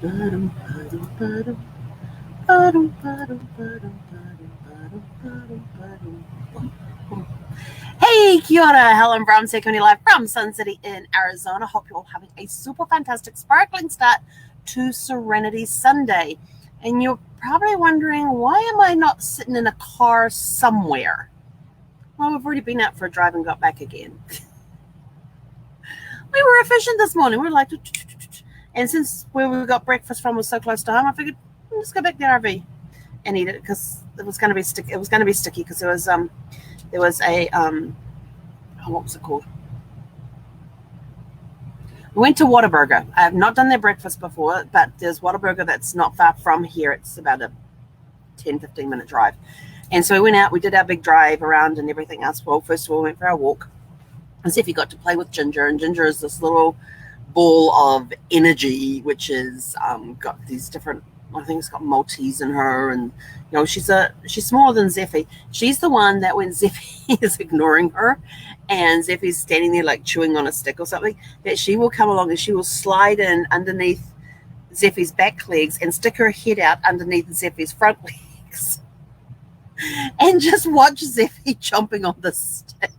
Hey, kia ora, Helen Brahms here, coming live from Sun City in Arizona. Hope you're all having a super fantastic, sparkling start to Serenity Sunday. And you're probably wondering, why am I not sitting in a car somewhere? Well, we've already been out for a drive and got back again. We were efficient this morning. We were like, and since where we got breakfast from was so close to home, I figured let's go back to the RV and eat it because it was going to be sticky. It was going to be sticky because there was a what was it called? We went to Whataburger. I have not done their breakfast before, but there's Whataburger that's not far from here. It's about a 10-15 minute drive. And so we went out, we did our big drive around and everything else. Well, first of all, we went for our walk. And Zeffy got to play with Ginger, and Ginger is this little ball of energy, which is got these different, I think it's got Maltese in her, and you know, she's smaller than Zeffy. She's the one that when Zeffy is ignoring her and Zeffy's standing there like chewing on a stick or something, that she will come along and she will slide in underneath Zeffy's back legs and stick her head out underneath Zeffy's front legs and just watch Zeffy chomping on the stick.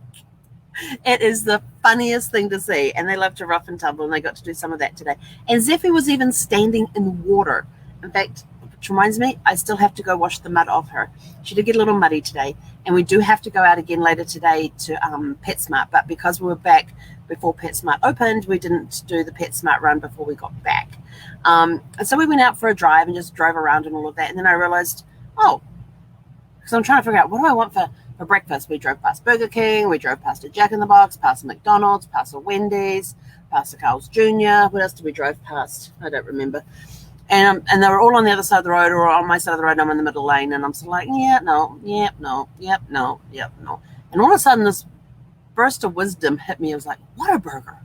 It is the funniest thing to see, and they love to rough and tumble, and they got to do some of that today. And Zeffy was even standing in water. In fact, which reminds me, I still have to go wash the mud off her. She did get a little muddy today, and we do have to go out again later today to PetSmart, but because we were back before PetSmart opened, we didn't do the PetSmart run before we got back. And so we went out for a drive and just drove around and all of that, and then I realized, because I'm trying to figure out, what do I want for breakfast? We drove past Burger King, we drove past a Jack in the Box, past a McDonald's, past a Wendy's, past a Carl's Jr. What else did we drive past? I don't remember. And they were all on the other side of the road, or on my side of the road. I'm in the middle lane, and I'm sort of like, yeah, no, yep, no, yep, no, yep, no. And all of a sudden, this burst of wisdom hit me. I was like, Whataburger.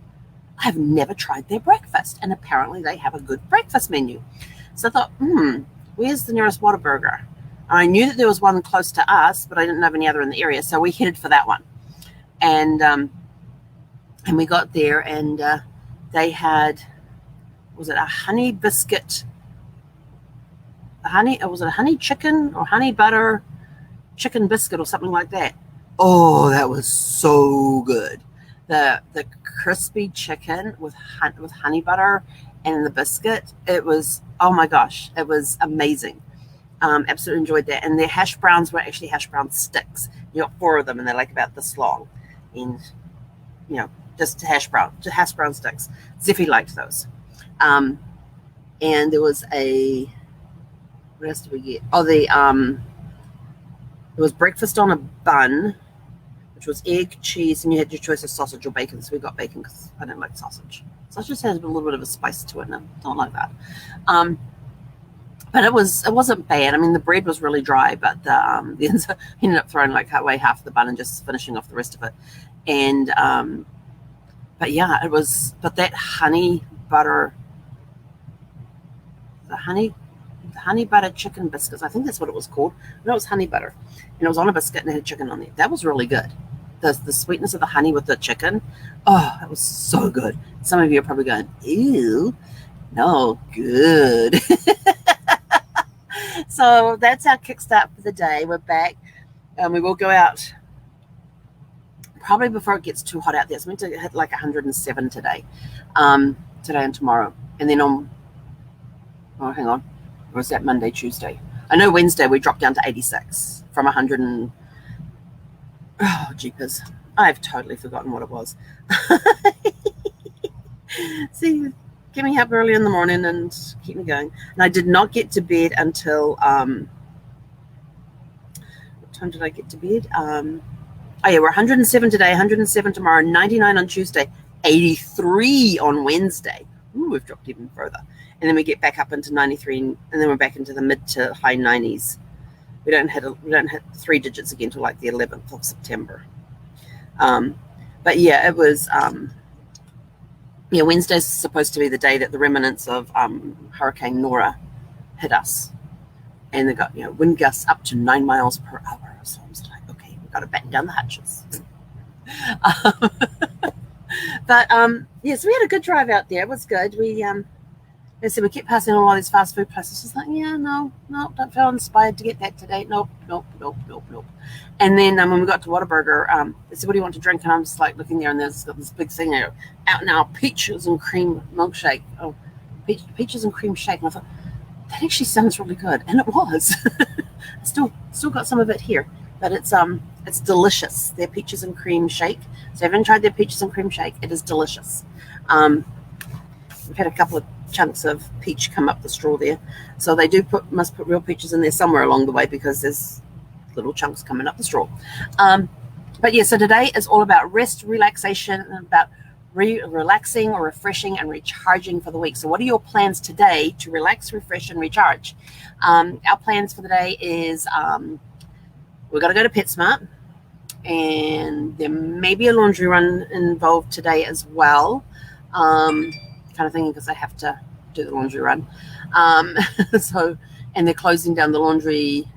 I've never tried their breakfast, and apparently they have a good breakfast menu. So I thought, where's the nearest Whataburger? I knew that there was one close to us, but I didn't know of any other in the area, so we headed for that one. And we got there, and they had, was it a honey biscuit? Was it a honey chicken or honey butter chicken biscuit or something like that? Oh, that was so good. The crispy chicken with honey butter and the biscuit, it was, oh my gosh, it was amazing. Absolutely enjoyed that. And their hash browns were actually hash brown sticks. You got 4 of them, and they're like about this long, and you know, just hash brown sticks. Zeffy liked those. And there was what else did we get? There was breakfast on a bun, which was egg, cheese, and you had your choice of sausage or bacon. So we got bacon because I don't like sausage. Sausage has a little bit of a spice to it, and I don't like that. But it wasn't bad. I mean, the bread was really dry, but he ended up throwing like away half the bun and just finishing off the rest of it. And but yeah, it was. But that honey butter, the honey butter chicken biscuits, I think that's what it was called. No, it was honey butter, and it was on a biscuit and it had chicken on it. That was really good. The sweetness of the honey with the chicken, oh, that was so good. Some of you are probably going, ew, no, good. So that's our kickstart for the day. We're back. We will go out probably before it gets too hot out there. It's meant to hit like 107 today. Today and tomorrow. And then hang on. Or was that Monday, Tuesday? I know Wednesday we dropped down to 86 from 100 and... Oh, jeepers. I've totally forgotten what it was. See, get me up early in the morning and keep me going. And I did not get to bed until, what time did I get to bed? We're 107 today, 107 tomorrow, 99 on Tuesday, 83 on Wednesday. Ooh, we've dropped even further. And then we get back up into 93, and then we're back into the mid to high 90s. We don't hit 3 digits again till like the 11th of September. But yeah, it was... Wednesday's supposed to be the day that the remnants of Hurricane Nora hit us. And they got, wind gusts up to 9 miles per hour. So I was like, okay, we've got to batten down the hatches. But, yes, we had a good drive out there. It was good. We They said we kept passing all these fast food places. She's like, yeah, no, don't feel inspired to get that today. Nope. And then when we got to Whataburger, they said, what do you want to drink? And I'm just like looking there, and there's got this big thing there, out now, peaches and cream milkshake. Oh, peaches and cream shake. And I thought, that actually sounds really good. And it was. I still got some of it here. But it's delicious. Their peaches and cream shake. So if you haven't tried their peaches and cream shake, it is delicious. We've had a couple of chunks of peach come up the straw there. So they must put real peaches in there somewhere along the way, because there's little chunks coming up the straw. But yeah, so today is all about rest, relaxation, and about relaxing or refreshing and recharging for the week. So what are your plans today to relax, refresh, and recharge? Our plans for the day is we're going to go to PetSmart, and there may be a laundry run involved today as well. Kind of thinking, because I have to do the laundry run. And they're closing down the laundry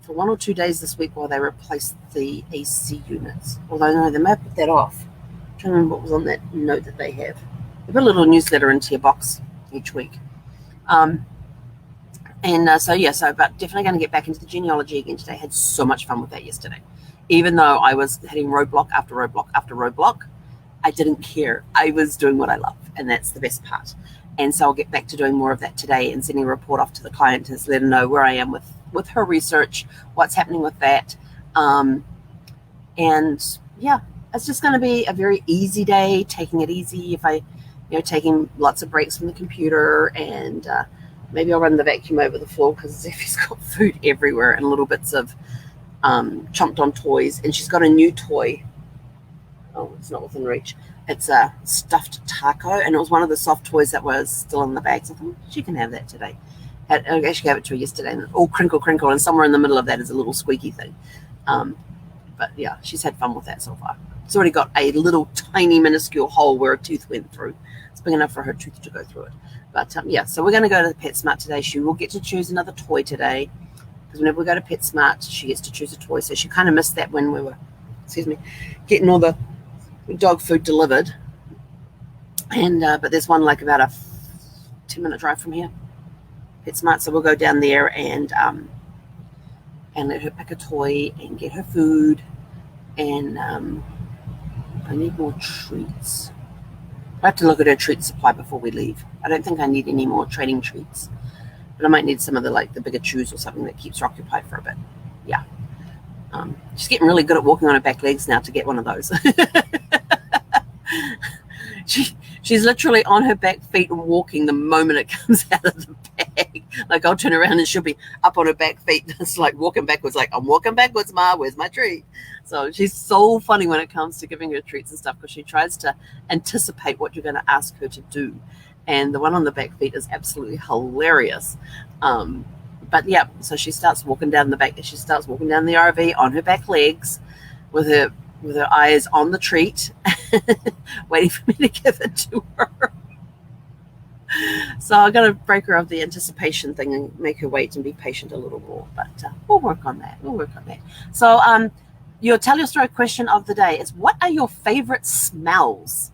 for 1 or 2 days this week while they replace the AC units. Although, no, they may have put that off. I'm trying to remember what was on that note that they have. They put a little newsletter into your box each week. But definitely going to get back into the genealogy again today. I had so much fun with that yesterday. Even though I was hitting roadblock after roadblock after roadblock, I didn't care. I was doing what I love, and that's the best part. And so I'll get back to doing more of that today and sending a report off to the client to let her know where I am with her research, what's happening with that. And yeah, it's just going to be a very easy day, taking it easy. If I, taking lots of breaks from the computer, and maybe I'll run the vacuum over the floor, because Zeffie's got food everywhere and little bits of chomped on toys. And she's got a new toy. Oh, it's not within reach. It's a stuffed taco, and it was one of the soft toys that was still in the bag. So I thought, she can have that today. I actually gave it to her yesterday, and all crinkle, and somewhere in the middle of that is a little squeaky thing. But yeah, she's had fun with that so far. It's already got a little tiny minuscule hole where a tooth went through. It's big enough for her tooth to go through it. But yeah, so we're going to go to PetSmart today. She will get to choose another toy today, because whenever we go to PetSmart, she gets to choose a toy. So she kind of missed that when we were, getting all the dog food delivered. And but there's one like about a 10-minute drive from here, PetSmart. So we'll go down there and let her pick a toy and get her food. And I need more treats. I have to look at her treat supply before we leave. I don't think I need any more training treats, but I might need some of the bigger chews or something that keeps her occupied for a bit. Yeah. She's getting really good at walking on her back legs now to get one of those. She's literally on her back feet and walking the moment it comes out of the bag. Like, I'll turn around and she'll be up on her back feet. It's like walking backwards, like, I'm walking backwards, Ma, where's my treat? So she's so funny when it comes to giving her treats and stuff, because she tries to anticipate what you're going to ask her to do. And the one on the back feet is absolutely hilarious. But yeah, so she starts walking down the back. She starts walking down the RV on her back legs with her eyes on the treat, waiting for me to give it to her. So I got to break her of the anticipation thing and make her wait and be patient a little more. But we'll work on that. So your tell your story question of the day is, what are your favorite smells?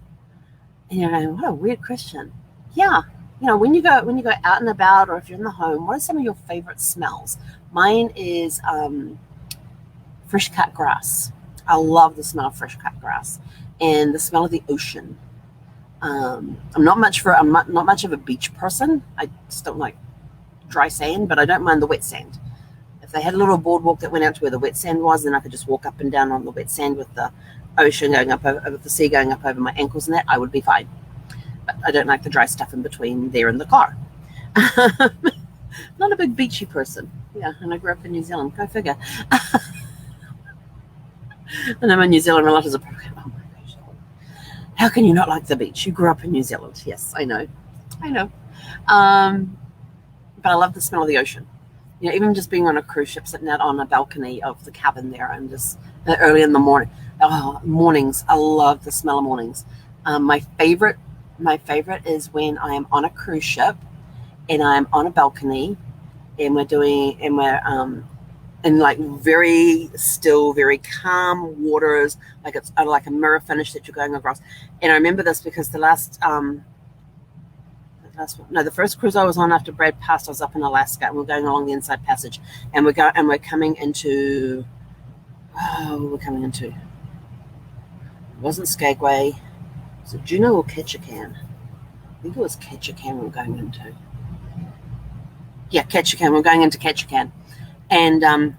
And you're going, what a weird question. Yeah. When you go out and about, or if you're in the home, what are some of your favorite smells? Mine is fresh cut grass. I love the smell of fresh cut grass and the smell of the ocean. I'm not much of a beach person. I just don't like dry sand, but I don't mind the wet sand. If they had a little boardwalk that went out to where the wet sand was, then I could just walk up and down on the wet sand with the ocean going up over the sea going up over my ankles, and that I would be fine. But I don't like the dry stuff in between there and the car. Not a big beachy person. Yeah, and I grew up in New Zealand. Go figure. And I'm in New Zealand. A lot of the program. Oh my gosh! How can you not like the beach? You grew up in New Zealand. Yes, I know. But I love the smell of the ocean. Even just being on a cruise ship, sitting out on a balcony of the cabin there, and just early in the morning. Oh, mornings! I love the smell of mornings. My favorite is when I am on a cruise ship and I'm on a balcony and we're in like very still, very calm waters, like it's like a mirror finish that you're going across. And I remember this because the last No, the first cruise I was on after Brad passed, I was up in Alaska, and we're going along the Inside Passage, and we're coming into. Oh, we're coming into. It wasn't Skagway. Was it Juneau or Ketchikan? I think it was Ketchikan we were going into. Yeah, Ketchikan. We're going into Ketchikan, and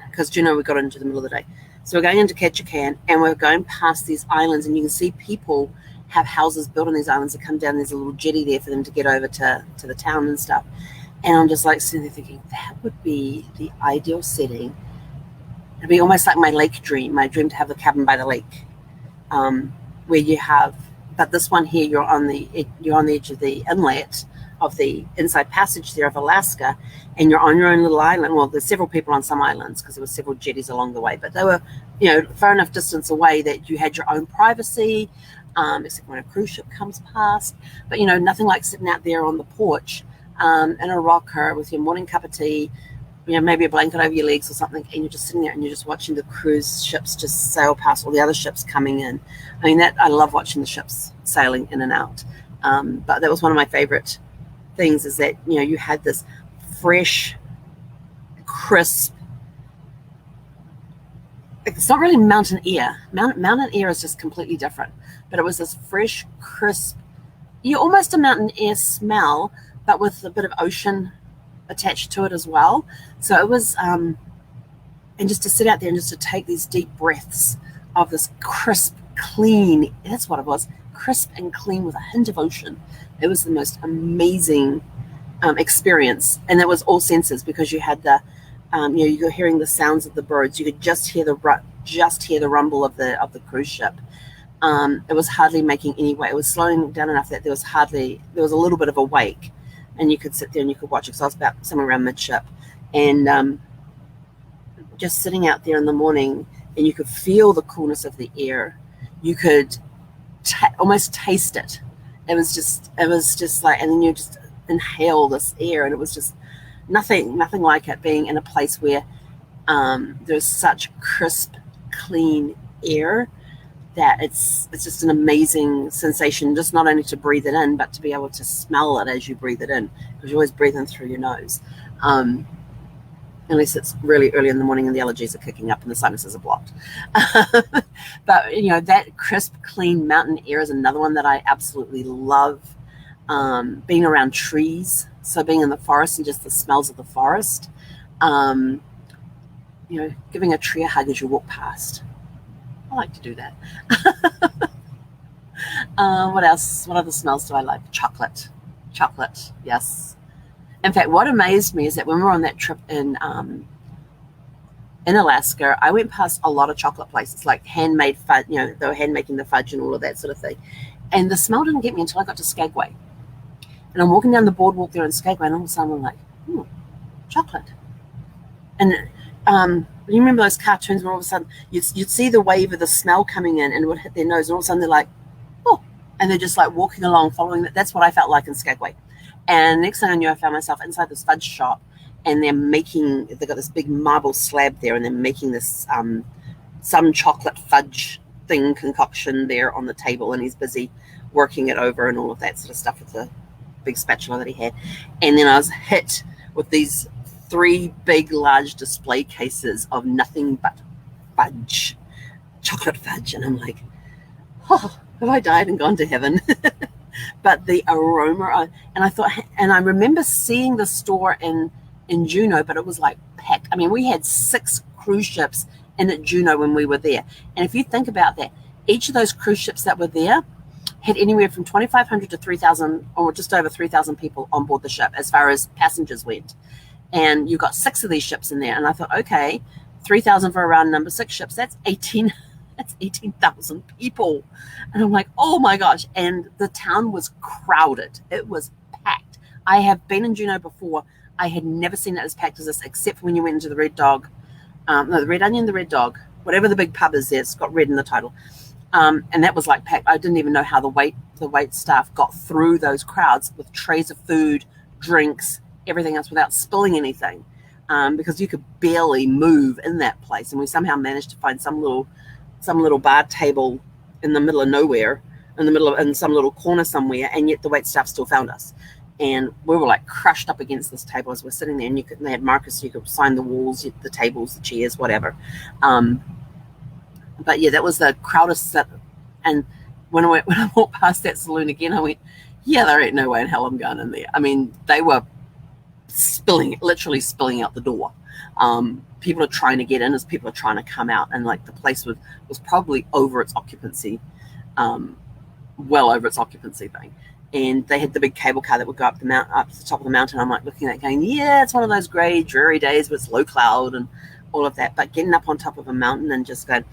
because Juneau we got into the middle of the day, so we're going into Ketchikan, and we're going past these islands, and you can see people have houses built on these islands that come down. There's a little jetty there for them to get over to the town and stuff. And I'm just like sitting there thinking, that would be the ideal setting. It'd be almost like my lake dream. My dream to have a cabin by the lake, where you have. But this one here, you're on the edge of the inlet of the Inside Passage there of Alaska, and you're on your own little island. Well, there's several people on some islands because there were several jetties along the way, but they were, far enough distance away that you had your own privacy. Except when a cruise ship comes past, but nothing like sitting out there on the porch in a rocker with your morning cup of tea, maybe a blanket over your legs or something, and you're just sitting there and you're just watching the cruise ships just sail past all the other ships coming in. I mean, I love watching the ships sailing in and out. But that was one of my favorite things, is that you had this fresh, crisp. It's not really mountain air. Mountain air is just completely different. But it was this fresh, crisp, almost a mountain air smell, but with a bit of ocean attached to it as well. So it was, and just to sit out there and just to take these deep breaths of this crisp, clean, that's what it was, crisp and clean with a hint of ocean. It was the most amazing experience. And that was all senses, because you had the, you were hearing the sounds of the birds. You could just hear the rumble of the cruise ship. It was hardly making any way. It was slowing down enough that there was a little bit of a wake, and you could sit there and you could watch it. So I was about somewhere around midship, and just sitting out there in the morning, and you could feel the coolness of the air. You could almost taste it. It was just like, and then you just inhale this air, and it was just nothing like it being in a place where there's such crisp, clean air. That it's just an amazing sensation, just not only to breathe it in, but to be able to smell it as you breathe it in, because you're always breathing through your nose, unless it's really early in the morning and the allergies are kicking up and the sinuses are blocked. But that crisp, clean mountain air is another one that I absolutely love. Being around trees, so being in the forest and just the smells of the forest, giving a tree a hug as you walk past. I like to do that. What else? What other smells do I like? Chocolate, yes. In fact, what amazed me is that when we were on that trip in Alaska, I went past a lot of chocolate places, like handmade fudge. They were hand making the fudge and all of that sort of thing. And the smell didn't get me until I got to Skagway. And I'm walking down the boardwalk there in Skagway, and all of a sudden I'm like, chocolate. And you remember those cartoons where all of a sudden you'd see the wave of the smell coming in, and it would hit their nose, and all of a sudden they're like, oh, and they're just like walking along, following that. That's what I felt like in Skagway. And next thing I knew, I found myself inside this fudge shop, and they've got this big marble slab there, and they're making this some chocolate fudge thing concoction there on the table, and he's busy working it over and all of that sort of stuff with the big spatula that he had. And then I was hit with these 3 big, large display cases of nothing but fudge, chocolate fudge. And I'm like, oh, have I died and gone to heaven? But the aroma, and I thought, and I remember seeing the store in Juneau, but it was like packed. I mean, we had 6 cruise ships in at Juneau when we were there. And if you think about that, each of those cruise ships that were there had anywhere from 2,500 to 3,000, or just over 3,000 people on board the ship as far as passengers went. And you got 6 of these ships in there. And I thought, okay, 3,000 for a round number, 6 ships, that's 18,000 people. And I'm like, oh my gosh. And the town was crowded. It was packed. I have been in Juneau before. I had never seen it as packed as this, except for when you went into the Red Dog. The Red Onion, the Red Dog, whatever the big pub is there. It's got red in the title. And that was like packed. I didn't even know how the wait staff got through those crowds with trays of food, drinks, everything else without spilling anything, because you could barely move in that place. And we somehow managed to find some little bar table in the middle of nowhere, in the middle of in some little corner somewhere, and yet the wait staff still found us. And we were like crushed up against this table as we're sitting there, and they had markers so you could sign the walls, the tables, the chairs, whatever. But yeah, that was the crowdest. And when I walked past that saloon again, I went, yeah, there ain't no way in hell I'm going in there. I mean, they were literally spilling out the door. People are trying to get in as people are trying to come out, and like the place was probably over its occupancy, well over its occupancy thing. And they had the big cable car that would go up to the top of the mountain. I'm like looking at it going, yeah, it's one of those grey, dreary days with low cloud and all of that. But getting up on top of a mountain and just going,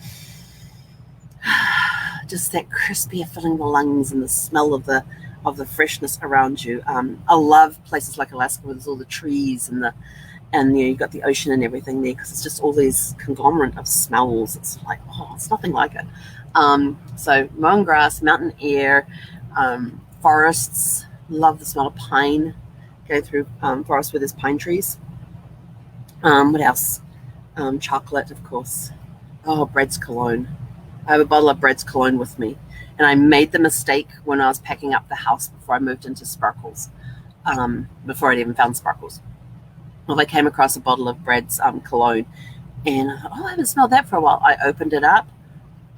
just that crispy air filling the lungs and the smell of the freshness around you. I love places like Alaska where there's all the trees and you've got the ocean and everything there, because it's just all these conglomerate of smells. It's like, it's nothing like it. So mown grass, mountain air, forests. Love the smell of pine. Go through forests where there's pine trees. What else? Chocolate, of course. Bread's cologne. I have a bottle of Bread's cologne with me, and I made the mistake when I was packing up the house before I moved into Sparkles, before I'd even found Sparkles. Well, I came across a bottle of Bread's cologne, and I thought, I haven't smelled that for a while. I opened it up.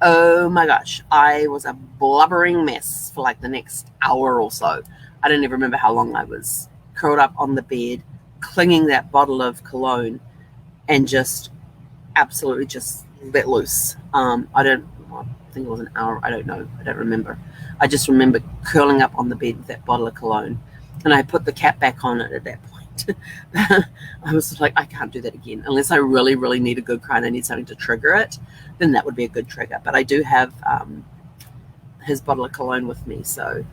Oh my gosh, I was a blubbering mess for like the next hour or so. I don't even remember how long I was curled up on the bed, clinging that bottle of cologne, and just absolutely just let loose. I think it was an hour. I don't know. I don't remember. I just remember curling up on the bed with that bottle of cologne, and I put the cap back on it at that point. I was like, I can't do that again unless I really, really need a good cry and I need something to trigger it. Then that would be a good trigger. But I do have his bottle of cologne with me, so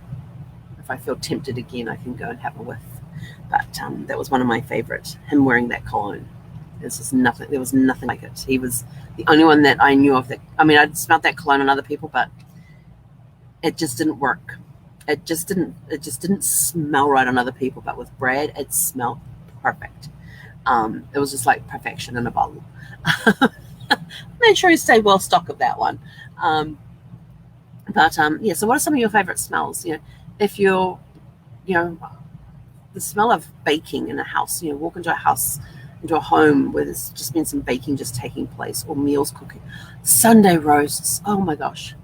if I feel tempted again, I can go and have a whiff. But that was one of my favorites. Him wearing that cologne. There's just nothing. There was nothing like it. He was the only one that I knew of that. I mean, I'd smelled that cologne on other people, but it just didn't work. It just didn't smell right on other people. But with Brad, it smelled perfect. It was just like perfection in a bottle. Made sure you stayed well stocked of that one. Yeah. So, what are some of your favorite smells? If you're, the smell of baking in a house. Walk into a house, into a home where there's just been some baking just taking place, or meals cooking. Sunday roasts. Oh my gosh.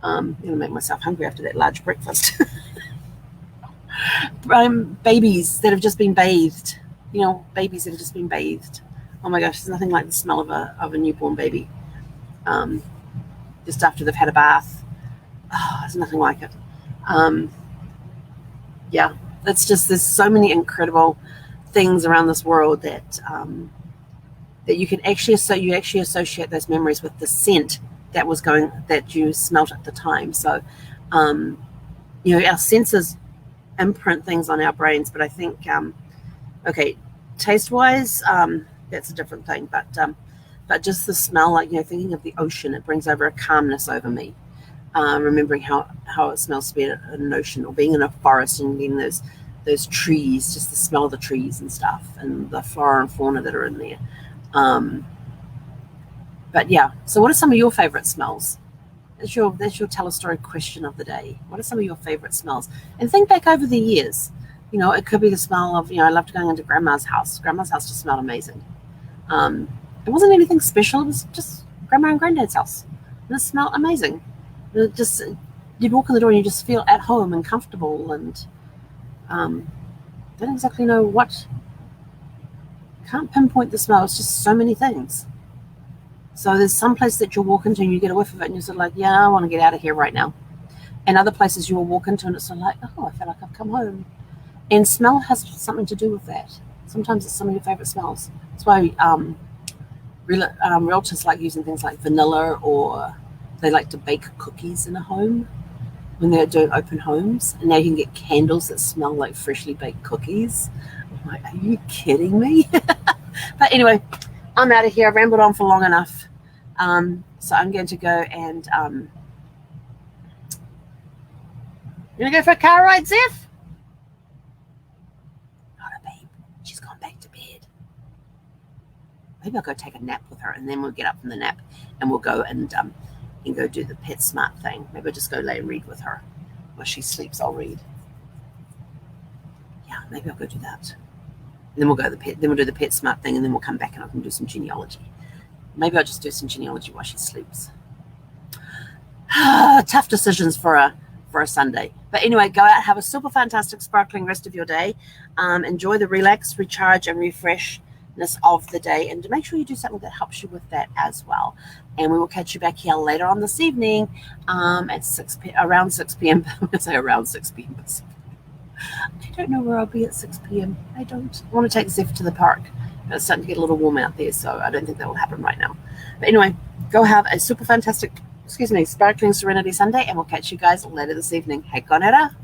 I'm gonna make myself hungry after that large breakfast. Babies that have just been bathed. Babies that have just been bathed. Oh my gosh, there's nothing like the smell of a newborn baby. Just after they've had a bath. There's nothing like it. Yeah, it's just, there's so many incredible things around this world that you can actually associate those memories with the scent that you smelt at the time. So our senses imprint things on our brains, but I think taste wise, that's a different thing, but just the smell, like thinking of the ocean, it brings over a calmness over me. Remembering how it smells to be in an ocean, or being in a forest and being those trees, just the smell of the trees and stuff, and the flora and fauna that are in there. But yeah, so what are some of your favorite smells? That's your tell a story question of the day. What are some of your favorite smells? And think back over the years. It could be the smell of, I loved going into Grandma's house. Grandma's house just smelled amazing. It wasn't anything special. It was just Grandma and Granddad's house. And it smelled amazing. You'd walk in the door and you just feel at home and comfortable, and don't exactly know what. Can't pinpoint the smell. It's just so many things. So there's some place that you'll walk into and you get a whiff of it and you're sort of like, yeah, I want to get out of here right now. And other places you will walk into and it's sort of like, I feel like I've come home. And smell has something to do with that. Sometimes it's some of your favorite smells. That's why realtors like using things like vanilla, or they like to bake cookies in a home when they're doing open homes. And now you can get candles that smell like freshly baked cookies. I'm like, are you kidding me? But anyway, I'm out of here. I've rambled on for long enough. So I'm going to go and I'm going to go for a car ride, Zeph? Not a babe. She's gone back to bed. Maybe I'll go take a nap with her, and then we'll get up from the nap and we'll go and and go do the Pet Smart thing. Maybe I'll just go lay and read with her. While she sleeps, I'll read. Yeah, maybe I'll go do that. And then we'll go then we'll do the Pet Smart thing, and then we'll come back and I can do some genealogy. Maybe I'll just do some genealogy while she sleeps. Tough decisions for a Sunday. But anyway, go out, have a super fantastic, sparkling rest of your day. Enjoy the relax, recharge, and refreshness of the day. And make sure you do something that helps you with that as well. And we will catch you back here later on this evening at around 6 p.m. I'm going to say around 6 p.m. I don't know where I'll be at 6 p.m. I want to take Zeph to the park. But it's starting to get a little warm out there, so I don't think that will happen right now. But anyway, go have a super fantastic, sparkling Serenity Sunday, and we'll catch you guys later this evening. Hei konera.